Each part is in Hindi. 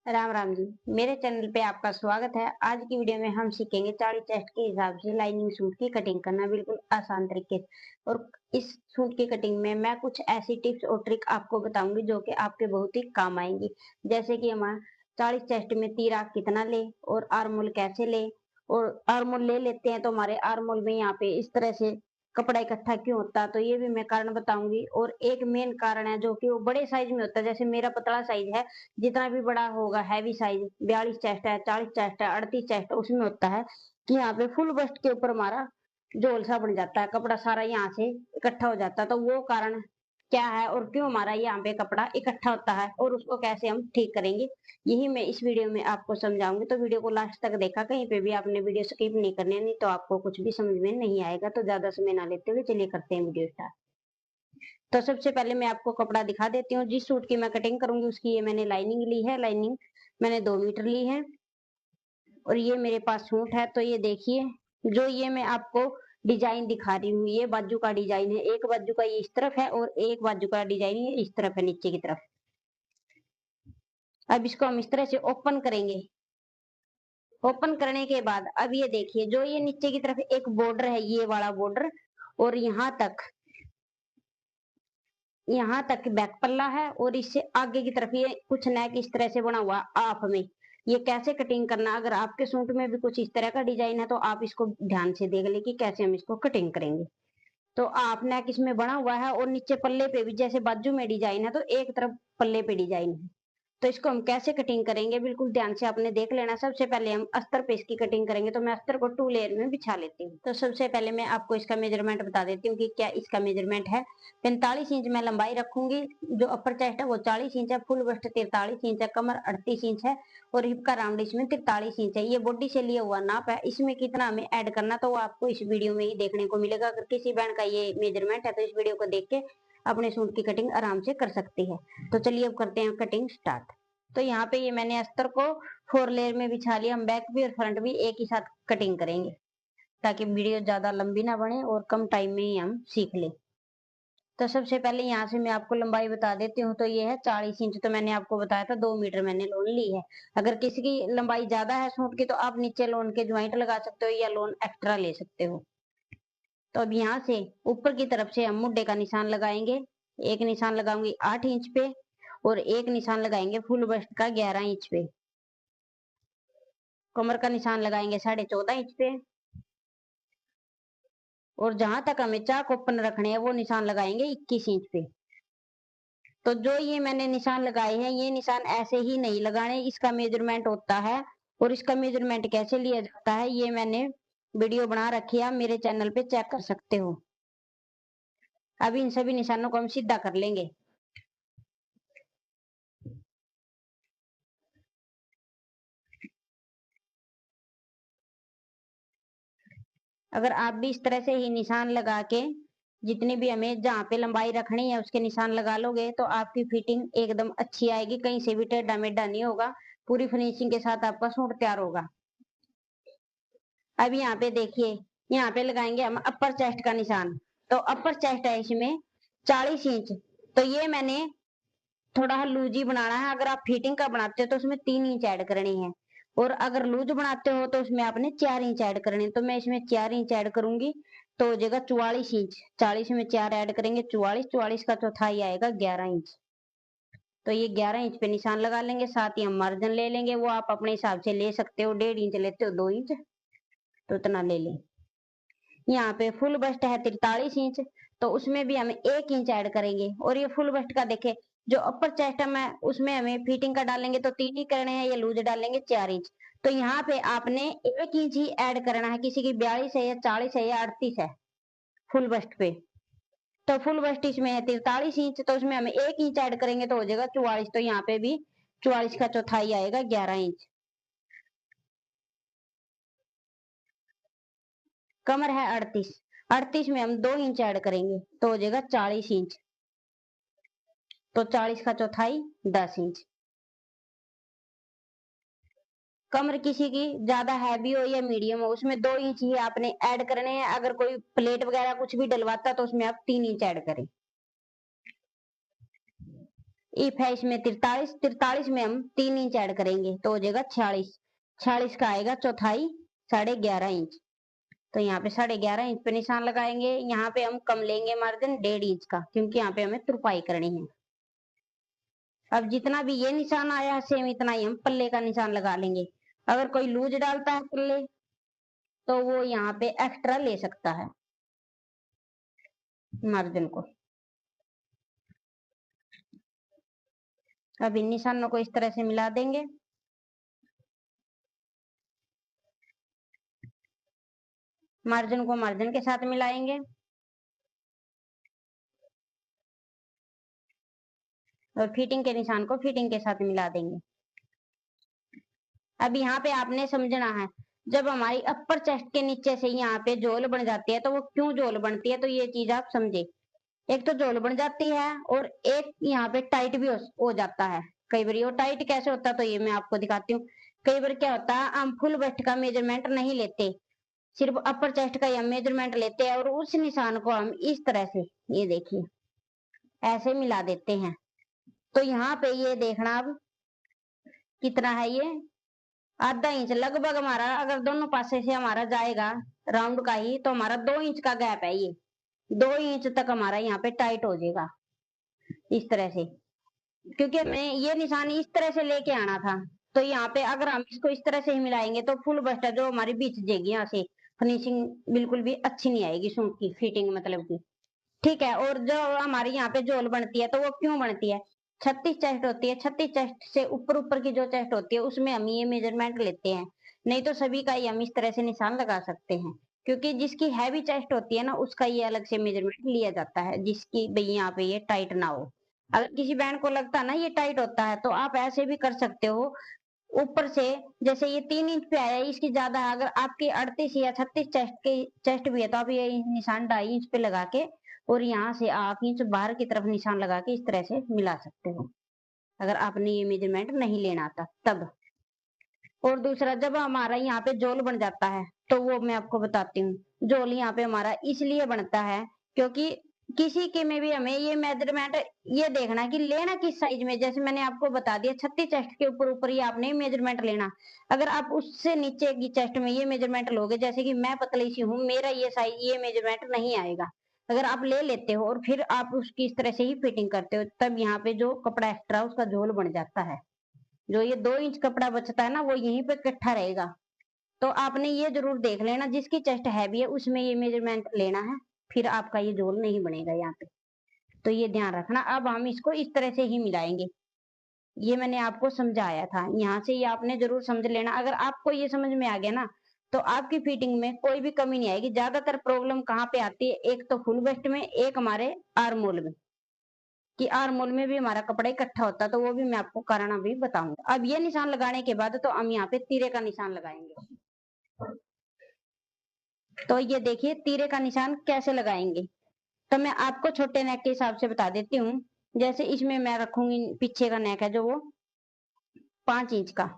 राम राम जी। मेरे चैनल पे आपका स्वागत है। आज की वीडियो में हम सीखेंगे चार्ली चेस्ट के हिसाब से लाइनिंग सूट की कटिंग करना बिल्कुल आसान तरीके से। और इस सूट की कटिंग में मैं कुछ ऐसी टिप्स और ट्रिक आपको बताऊंगी जो कि आपके बहुत ही काम आएंगी। जैसे कि हमारा चार्ली चेस्ट में तीरा कितना ले और आर्मोल कैसे ले। और आर्मोल ले लेते हैं तो हमारे आर्मोल में यहाँ पे इस तरह से कपड़ा इकट्ठा क्यों होता है, तो ये भी मैं कारण बताऊंगी। और एक मेन कारण है जो कि वो बड़े साइज में होता है। जैसे मेरा पतला साइज है, जितना भी बड़ा होगा हैवी साइज 42 चेस्ट है, 40 चेस्ट है, 38 चेस्ट है, उसमें होता है कि यहाँ पे फुल बस्ट के ऊपर हमारा झोल सा बन जाता है, कपड़ा सारा यहाँ से इकट्ठा हो जाता है। तो वो कारण क्या है और क्यों हमारा यहाँ पे कपड़ा इकट्ठा होता है और उसको कैसे हम ठीक करेंगे, यही मैं इस वीडियो में आपको समझाऊंगी। तो वीडियो को लास्ट तक देखा, कहीं पे भी आपने वीडियो स्किप नहीं करनी है, नहीं तो आपको कुछ भी समझ में नहीं आएगा। तो ज्यादा समय ना लेते हुए चलिए करते हैं वीडियो स्टार्ट। तो सबसे पहले मैं आपको कपड़ा दिखा देती हूँ। जिस सूट की मैं कटिंग करूंगी उसकी ये मैंने लाइनिंग ली है। लाइनिंग मैंने 2 मीटर ली है और ये मेरे पास सूट है। तो ये देखिए, जो ये मैं आपको डिजाइन दिखा रही हूँ, ये बाजू का डिजाइन है। एक बाजू का ये इस तरफ है और एक बाजू का डिजाइन ये इस तरफ है, नीचे की तरफ। अब इसको हम इस तरह से ओपन करेंगे। ओपन करने के बाद अब ये देखिए, जो ये नीचे की तरफ एक बॉर्डर है, ये वाला बॉर्डर, और यहाँ तक बैक पल्ला है। और इससे आगे की तरफ ये कुछ नेक इस तरह से बना हुआ आप में। ये कैसे कटिंग करना, अगर आपके सूट में भी कुछ इस तरह का डिजाइन है तो आप इसको ध्यान से देख ले कि कैसे हम इसको कटिंग करेंगे। तो आप नेक इसमें बना हुआ है और नीचे पल्ले पे भी जैसे बाजू में डिजाइन है तो एक तरफ पल्ले पे डिजाइन है। तो इसको हम कैसे कटिंग करेंगे, बिल्कुल ध्यान से आपने देख लेना। सबसे पहले हम अस्तर पे इसकी कटिंग करेंगे। तो मैं अस्तर को 2 लेयर में बिछा लेती हूँ। तो सबसे पहले मैं आपको इसका मेजरमेंट बता देती हूँ कि क्या इसका मेजरमेंट है। 45 इंच मैं लंबाई रखूंगी। जो अपर चेस्ट है वो 40 इंच है, फुल बस्ट 43 इंच है, कमर 38 इंच है और हिप का राउंड इसमें 43 इंच है। ये बॉडी से लिया हुआ नाप है। इसमें कितना हमें ऐड करना तो वो आपको इस वीडियो में ही देखने को मिलेगा। अगर किसी बैंड का ये मेजरमेंट है तो इस वीडियो को देख के अपने सूट की कटिंग आराम से कर सकती है। तो चलिए अब करते हैं कटिंग स्टार्ट। तो यहाँ पे ये मैंने अस्तर को 4 लेयर में बिछा लिया। हम बैक भी और फ्रंट भी एक ही साथ कटिंग करेंगे ताकि वीडियो ज्यादा लंबी ना बने और कम टाइम में ही हम सीख लें। तो सबसे पहले यहाँ से मैं आपको लंबाई बता देती हूँ। तो ये है 40 इंच। तो मैंने आपको बताया था 2 मीटर मैंने लोन ली है। अगर किसी की लंबाई ज्यादा है सूट की तो आप नीचे लोन के ज्वाइंट लगा सकते हो या लोन एक्स्ट्रा ले सकते हो। तो अब यहाँ से ऊपर की तरफ से हम मुड्ढे का निशान लगाएंगे। एक निशान लगाऊंगी 8 इंच पे और एक निशान लगाएंगे फुल बस्ट का 11 इंच पे। कमर का निशान लगाएंगे 14.5 इंच पे और जहां तक हमें चाक ओपन रखने हैं वो निशान लगाएंगे 21 इंच पे। तो जो ये मैंने निशान लगाए हैं, ये निशान ऐसे ही नहीं लगाने, इसका मेजरमेंट होता है। और इसका मेजरमेंट कैसे लिया जाता है ये मैंने वीडियो बना रखी है, आप मेरे चैनल पे चेक कर सकते हो। अब इन सभी निशानों को हम सीधा कर लेंगे। अगर आप भी इस तरह से ही निशान लगा के जितनी भी हमें जहाँ पे लंबाई रखनी है उसके निशान लगा लोगे तो आपकी फिटिंग एकदम अच्छी आएगी, कहीं से भी टेढ़ा मेढ़ा नहीं होगा। पूरी फिनिशिंग के साथ आपका सूट तैयार होगा। अब यहाँ पे देखिए, यहाँ पे लगाएंगे हम अपर चेस्ट का निशान। तो अपर चेस्ट है इसमें 40 इंच। तो ये मैंने थोड़ा लूज ही बनाना है। अगर आप फिटिंग का बनाते हो तो उसमें 3 इंच ऐड करनी है और अगर लूज बनाते हो तो उसमें आपने 4 इंच ऐड करनी है। तो मैं इसमें 4 इंच ऐड करूंगी तो हो जाएगा 44 इंच। 40 में 4 ऐड करेंगे 44, 44 का चौथाई आएगा 11 इंच। तो ये 11 इंच पे निशान लगा लेंगे। साथ ही हम मार्जिन ले लेंगे, वो आप अपने हिसाब से ले सकते हो। 1.5 इंच लेते हो 2 इंच तो उतना ले लें। यहाँ पे फुल बस्ट है 43 इंच। तो उसमें भी हम 1 इंच ऐड करेंगे। और ये फुल बस्ट का देखे, जो अपर चेस्ट है उसमें हमें फिटिंग का डालेंगे तो 3 ही करने हैं, या लूज डालेंगे 4 इंच। तो यहाँ पे आपने 1 इंच ही ऐड करना है। किसी की 42 है या 40 है या 38 है फुल बस्ट पे। तो फुल बस्ट इसमें है 43 इंच, तो उसमें हमें 1 इंच ऐड करेंगे तो हो जाएगा 44। तो यहाँ पे भी 44 का चौथाई आएगा 11 इंच। कमर है 38, 38 में हम 2 इंच ऐड करेंगे तो हो जाएगा 40 इंच। तो 40 का चौथाई 10 इंच। कमर किसी की ज्यादा हैवी हो या मीडियम हो उसमें 2 इंच ही आपने ऐड करने हैं। अगर कोई प्लेट वगैरह कुछ भी डलवाता तो उसमें आप 3 इंच ऐड करें। इफ है इसमें 43, 43 में हम 3 इंच ऐड करेंगे तो हो जाएगा 46, 46 का आएगा चौथाई 11.5 इंच। तो यहाँ पे 11.5 इंच पे निशान लगाएंगे। यहाँ पे हम कम लेंगे मार्जिन 1.5 इंच का, क्योंकि यहाँ पे हमें तुरपाई करनी है। अब जितना भी ये निशान आया है सेम इतना ही हम पल्ले का निशान लगा लेंगे। अगर कोई लूज डालता है पल्ले तो वो यहाँ पे एक्स्ट्रा ले सकता है मार्जिन को। अब इन निशानों को इस तरह से मिला देंगे। मार्जिन को मार्जिन के साथ मिलाएंगे और फिटिंग के निशान को फिटिंग के साथ मिला देंगे। अब यहाँ पे आपने समझना है, जब हमारी अपर चेस्ट के नीचे से यहाँ पे झोल बन जाती है तो वो क्यों झोल बनती है, तो ये चीज आप समझे। एक तो झोल बन जाती है और एक यहाँ पे टाइट भी हो जाता है कई बार। वो टाइट कैसे होता है तो ये मैं आपको दिखाती हूँ। कई बार क्या होता है, हम फुल वेस्ट का मेजरमेंट नहीं लेते, सिर्फ अपर चेस्ट का ही मेजरमेंट लेते हैं और उस निशान को हम इस तरह से, ये देखिए, ऐसे मिला देते हैं। तो यहाँ पे ये देखना अब कितना है, ये आधा इंच लगभग हमारा, अगर दोनों पासे से हमारा जाएगा राउंड का ही तो हमारा 2 इंच का गैप है। ये 2 इंच तक हमारा यहाँ पे टाइट हो जाएगा इस तरह से, क्योंकि हमें ये निशान इस तरह से लेके आना था। तो यहाँ पे अगर हम इसको इस तरह से ही मिलाएंगे तो फुल बस्ट जो हमारी बीच जाएगी, यहाँ से फिनिशिंग बिल्कुल भी अच्छी नहीं आएगी सूट की फिटिंग मतलब की। ठीक है। और जो हमारी यहाँ पे झोल बनती है तो वो क्यों बनती है, 36 चेस्ट होती है, 36 चेस्ट से ऊपर ऊपर की जो चेस्ट होती है उसमें हम ये मेजरमेंट लेते हैं। नहीं तो सभी का ही हम इस तरह से निशान लगा सकते हैं, क्योंकि जिसकी हैवी चेस्ट होती है ना उसका ये अलग से मेजरमेंट लिया जाता है, जिसकी भाई यहाँ पे ये टाइट ना हो। अगर किसी बहन को लगता है ना ये टाइट होता है तो आप ऐसे भी कर सकते हो, ऊपर से जैसे ये 3 इंच पे आया है, इसकी ज्यादा है, अगर आपकी 38 या 36 चेस्ट भी है तो आप ये निशान 2.5 इंच पे लगा के और यहाँ से 8 इंच बाहर की तरफ निशान लगा के इस तरह से मिला सकते हो, अगर आपने ये मेजरमेंट नहीं लेना आता तब। और दूसरा, जब हमारा यहाँ पे जोल बन जाता है तो वो मैं आपको बताती हूँ। जोल यहाँ पे हमारा इसलिए बनता है क्योंकि किसी के में भी हमें ये मेजरमेंट ये देखना कि लेना किस साइज में। जैसे मैंने आपको बता दिया 36 चेस्ट के ऊपर ऊपर ये आपने मेजरमेंट लेना। अगर आप उससे नीचे की चेस्ट में ये मेजरमेंट लोगे, जैसे कि मैं पतली सी हूँ, मेरा ये साइज ये मेजरमेंट नहीं आएगा। अगर आप ले लेते हो और फिर आप उसकी इस तरह से ही फिटिंग करते हो तब यहाँ पे जो कपड़ा एक्स्ट्रा उसका झोल बन जाता है। जो ये 2 इंच कपड़ा बचता है ना वो यहीं पे इकट्ठा रहेगा। तो आपने ये जरूर देख लेना, जिसकी चेस्ट हैवी है उसमें ये मेजरमेंट लेना है, फिर आपका ये झोल नहीं बनेगा यहाँ पे। तो ये ध्यान रखना। अब हम इसको इस तरह से ही मिलाएंगे, ये मैंने आपको समझाया था, यहाँ से ये आपने जरूर समझ लेना। अगर आपको ये समझ में आ गया ना तो आपकी फिटिंग में कोई भी कमी नहीं आएगी। ज्यादातर प्रॉब्लम कहाँ पे आती है, एक तो फुल वेस्ट में, एक हमारे आर्म होल में, कि आर्म होल में भी हमारा कपड़ा इकट्ठा होता है, तो वो भी मैं आपको कारण अभी बताऊंगा। अब ये निशान लगाने के बाद तो हम यहाँ पे तीरे का निशान लगाएंगे। तो ये देखिए तीरे का निशान कैसे लगाएंगे, तो मैं आपको छोटे नेक के हिसाब से बता देती हूँ। जैसे इसमें मैं रखूंगी, पीछे का नेक है जो वो 5 इंच का,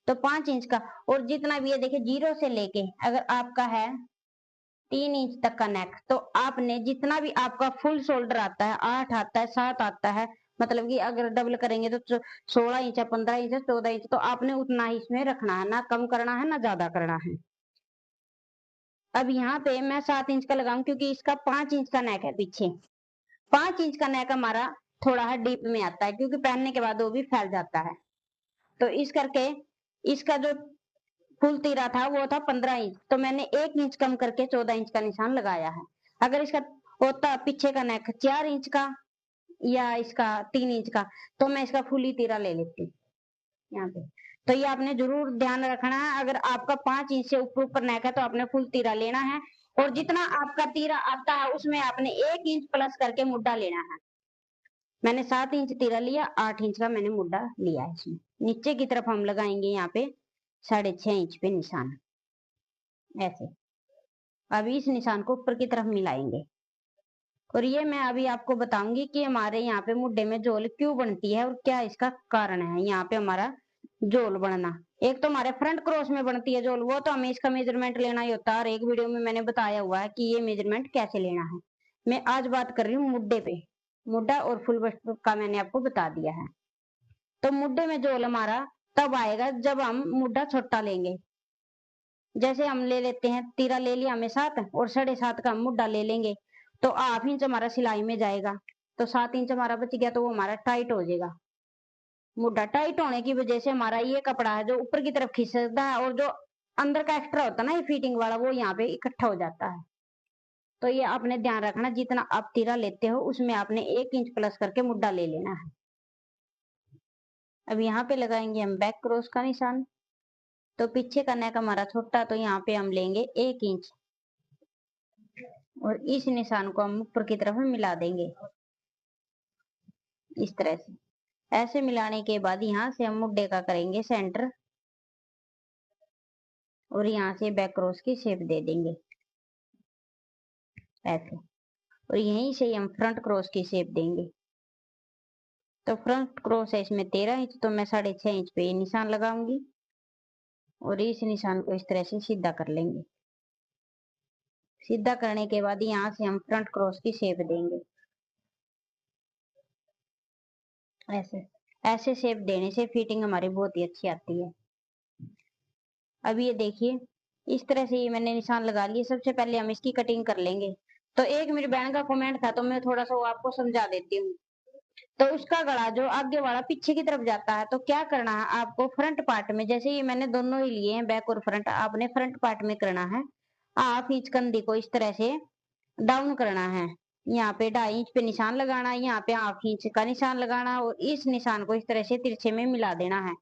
तो 5 इंच का, और जितना भी ये देखिए 0 से लेके अगर आपका है 3 इंच तक का नेक, तो आपने जितना भी आपका फुल शोल्डर आता है, 8 आता है, 7 आता है, मतलब कि अगर डबल करेंगे तो 16 इंच है, 15 इंच है, 14 इंच, तो आपने उतना ही इसमें रखना है, ना कम करना है ना ज्यादा करना है। अब यहाँ पे मैं 7 इंच का लगाऊं क्योंकि इसका 5 इंच का नेक है पीछे। 5 इंच का नेक हमारा थोड़ा है डीप में आता है, क्योंकि पहनने के बाद वो भी फैल जाता है। तो इस करके इसका जो फुल तीरा था वो था 15 इंच, तो मैंने 1 इंच कम करके 14 इंच का निशान लगाया है। अगर इसका होता पीछे का नेक 4 इंच का या इसका 3 इंच का तो मैं इसका फुल ही तीरा ले लेती यहाँ पे। तो ये आपने जरूर ध्यान रखना है, अगर आपका 5 इंच से ऊपर ऊपर नेक है तो आपने फुल तीरा लेना है, और जितना आपका तीरा आता है उसमें आपने 1 इंच प्लस करके मुड्ढा लेना है। मैंने 7 इंच तीरा लिया, 8 इंच का मैंने मुड्ढा लिया है। इसमें नीचे की तरफ हम लगाएंगे यहाँ पे 6.5 इंच पे निशान, ऐसे। अभी इस निशान को ऊपर की तरफ मिलाएंगे, और ये मैं अभी आपको बताऊंगी कि हमारे यहाँ पे मुड्ढे में झोल क्यों बनती है और क्या इसका कारण है यहाँ पे हमारा झोल बनना। एक तो हमारे फ्रंट क्रॉस में बनती है झोल, वो तो हमें इसका मेजरमेंट लेना ही होता है, और एक वीडियो में मैंने बताया हुआ है कि ये मेजरमेंट कैसे लेना है। मैं आज बात कर रही हूँ मुड्ढे पे। मुड्ढा और फुल बस्ट का मैंने आपको बता दिया है। तो मुड्ढे में झोल हमारा तब आएगा जब हम मुड्ढा छोटा लेंगे। जैसे हम ले लेते हैं, तीरा ले लिया हमें 7 और 7.5 का हम मुड्ढा ले लेंगे, तो हाफ इंच हमारा सिलाई में जाएगा, तो 7 इंच हमारा बच गया, तो वो हमारा टाइट हो जाएगा। मुड्ढा टाइट होने की वजह से हमारा ये कपड़ा है जो ऊपर की तरफ खिसकता है, और जो अंदर का एक्स्ट्रा होता है ना ये फिटिंग वाला, वो यहाँ पे इकट्ठा हो जाता है। तो ये आपने ध्यान रखना, जितना आप तीरा लेते हो उसमें आपने 1 इंच प्लस करके मुड्ढा ले लेना है। अब यहाँ पे लगाएंगे हम बैक क्रॉस का निशान। तो पीछे का नेक हमारा छोटा, तो यहाँ पे हम लेंगे 1 इंच और इस निशान को हम ऊपर की तरफ मिला देंगे इस तरह से। ऐसे मिलाने के बाद यहाँ से हम मुड्ढे का करेंगे सेंटर और यहाँ से बैक क्रॉस की शेप दे देंगे ऐसे, और यहीं से हम फ्रंट क्रॉस की शेप देंगे। तो फ्रंट क्रॉस है इसमें 13 इंच, तो मैं 6.5 इंच पे ये निशान लगाऊंगी और इस निशान को इस तरह से सीधा कर लेंगे। सीधा करने के बाद यहाँ से हम फ्रंट क्रॉस की शेप देंगे ऐसे। ऐसे शेप देने से फिटिंग हमारी बहुत ही अच्छी आती है। अब ये देखिए, इस तरह से ये मैंने निशान लगा लिए। सबसे पहले हम इसकी कटिंग कर लेंगे। तो एक मेरी बहन का कमेंट था, तो मैं थोड़ा सा वो आपको समझा देती हूँ। तो उसका गला जो आगे वाला पीछे की तरफ जाता है, तो क्या करना है आपको, फ्रंट पार्ट में, जैसे ये मैंने दोनों ही लिए हैं बैक और फ्रंट, आपने फ्रंट पार्ट में करना है। हाफ इंच कंधी को इस तरह से डाउन करना है। यहाँ पे 2.5 इंच पे निशान लगाना है, यहाँ पे हाफ इंच का निशान लगाना, और इस निशान को इस तरह से तिरछे में मिला देना है।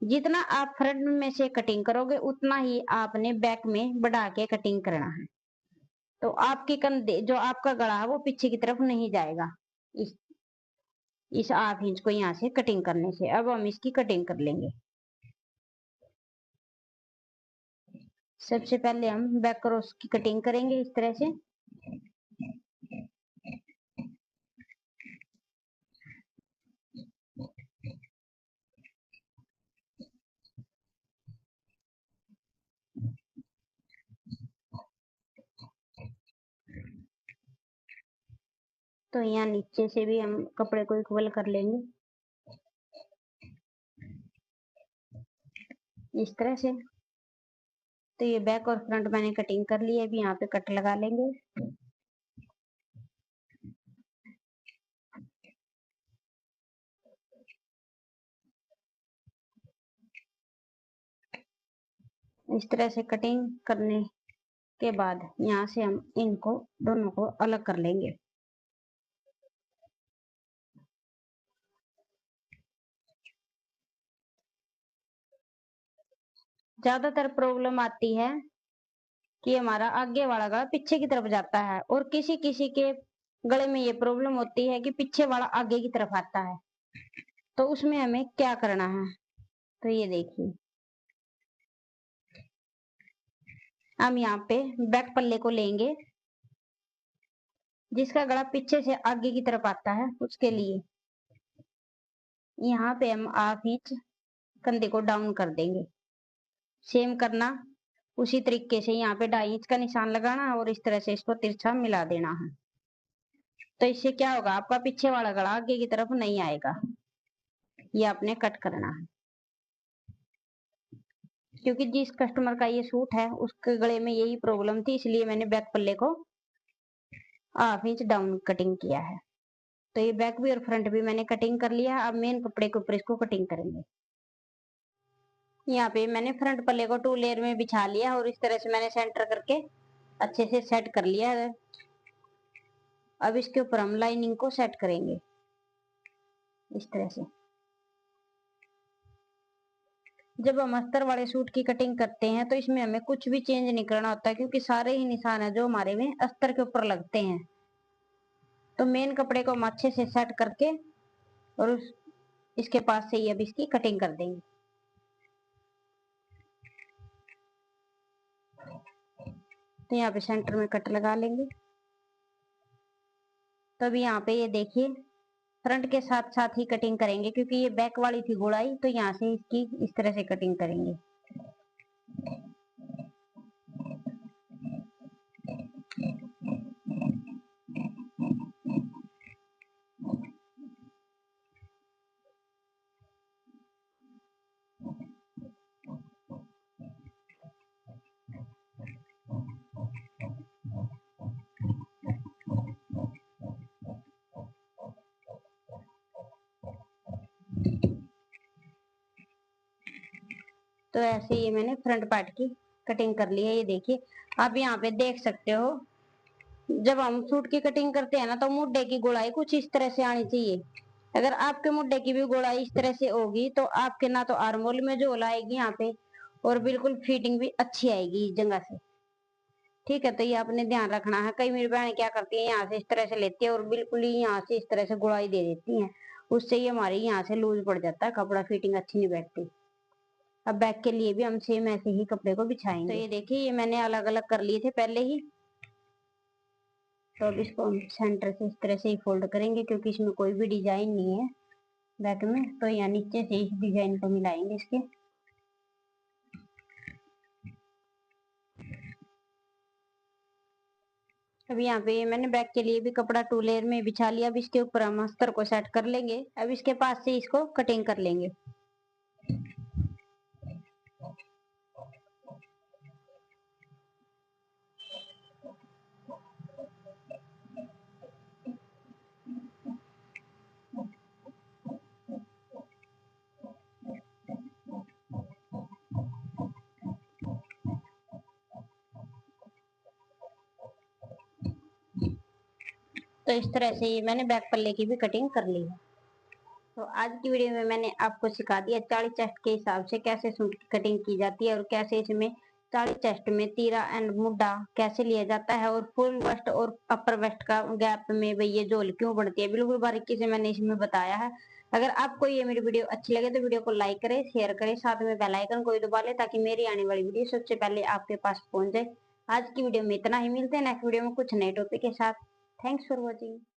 जितना आप फ्रंट में से कटिंग करोगे उतना ही आपने बैक में बढ़ा के कटिंग करना है। तो आपके कंधे जो आपका गला है वो पीछे की तरफ नहीं जाएगा इस हाफ इंच को यहाँ से कटिंग करने से। अब हम इसकी कटिंग कर लेंगे। सबसे पहले हम बैक क्रॉस की कटिंग करेंगे इस तरह से। तो यहाँ नीचे से भी हम कपड़े को इक्वल कर लेंगे इस तरह से। तो ये बैक और फ्रंट मैंने कटिंग कर ली है, अभी यहाँ पे कट लगा लेंगे। इस तरह से कटिंग करने के बाद यहाँ से हम इनको दोनों को अलग कर लेंगे। ज्यादातर प्रॉब्लम आती है कि हमारा आगे वाला गला पीछे की तरफ जाता है, और किसी किसी के गले में ये प्रॉब्लम होती है कि पीछे वाला आगे की तरफ आता है। तो उसमें हमें क्या करना है, तो ये देखिए, हम यहाँ पे बैक पल्ले को लेंगे जिसका गला पीछे से आगे की तरफ आता है। उसके लिए यहाँ पे हम हाफ इंच कंधे को डाउन कर देंगे। सेम करना उसी तरीके से, यहाँ पे 2.5 इंच का निशान लगाना और इस तरह से इसको तिरछा मिला देना है। तो इससे क्या होगा, आपका पीछे वाला गला आगे की तरफ नहीं आएगा। ये आपने कट करना है, क्योंकि जिस कस्टमर का ये सूट है उसके गले में यही प्रॉब्लम थी, इसलिए मैंने बैक पल्ले को हाफ इंच डाउन कटिंग किया है। तो ये बैक भी और फ्रंट भी मैंने कटिंग कर लिया है। अब मेन कपड़े के ऊपर इसको कटिंग करेंगे। यहाँ पे मैंने फ्रंट पल्ले को 2 लेयर में बिछा लिया और इस तरह से मैंने सेंटर करके अच्छे से सेट कर लिया है। अब इसके ऊपर हम लाइनिंग को सेट करेंगे इस तरह से। जब हम अस्तर वाले सूट की कटिंग करते हैं तो इसमें हमें कुछ भी चेंज नहीं करना होता, क्योंकि सारे ही निशान है जो हमारे में अस्तर के ऊपर लगते हैं। तो मेन कपड़े को हम अच्छे से सेट करके और इसके पास से ही अब इसकी कटिंग कर देंगे। तो यहाँ पे सेंटर में कट लगा लेंगे। तो अभी यहाँ पे ये देखिए, फ्रंट के साथ साथ ही कटिंग करेंगे, क्योंकि ये बैक वाली थी गोलाई, तो यहाँ से इसकी इस तरह से कटिंग करेंगे। तो ऐसे ये मैंने फ्रंट पार्ट की कटिंग कर ली है। ये देखिए आप यहाँ पे देख सकते हो, जब हम सूट की कटिंग करते हैं ना तो मुड्ढे की गोलाई कुछ इस तरह से आनी चाहिए। अगर आपके मुड्ढे की भी गोलाई इस तरह से होगी तो आपके ना तो आर्मोल में झोल आएगी यहाँ पे, और बिल्कुल फिटिंग भी अच्छी आएगी इस जगह से। ठीक है, तो ये आपने ध्यान रखना है। कई मेरी बहनें क्या करती है, यहाँ से इस तरह से लेती है और बिल्कुल ही यहाँ से इस तरह से गोलाई दे देती है, उससे ये हमारी यहाँ से लूज पड़ जाता है कपड़ा, फिटिंग अच्छी नहीं बैठती। अब बैक के लिए भी हम सेम ऐसे ही कपड़े को बिछाएंगे। तो ये देखिए ये मैंने अलग अलग कर लिए थे पहले ही, तो अब इसको हम सेंटर से इस तरह से ही फोल्ड करेंगे, क्योंकि इसमें कोई भी डिजाइन नहीं है बैक में, तो यहाँ नीचे से इस डिजाइन को मिलाएंगे इसके। अब यहाँ पे मैंने बैक के लिए भी कपड़ा 2 लेयर में बिछा लिया। अब इसके ऊपर हम अस्तर को सेट कर लेंगे। अब इसके पास से इसको कटिंग कर लेंगे। तो इस तरह से ये मैंने बैक पल्ले की भी कटिंग कर ली है। तो आज की वीडियो में मैंने आपको सिखा दिया 40 चेस्ट के हिसाब से कैसे सूट की कटिंग की जाती है, और कैसे इसमें 40 चेस्ट में तीरा एंड मुड्ढा कैसे लिया जाता है, और फुल वेस्ट और अपर वेस्ट का गैप में भाई ये झोल क्यों बढ़ती है, बिल्कुल बारीकी से मैंने इसमें बताया है। अगर आपको ये मेरी वीडियो अच्छी लगे तो वीडियो को लाइक करें, शेयर करें, साथ में बेल आइकन को भी दबा लें ताकि मेरी आने वाली वीडियो सबसे पहले आपके पास पहुंच जाए। आज की वीडियो में इतना ही, मिलते हैं नेक्स्ट वीडियो में कुछ नए टॉपिक के साथ। Thanks for watching.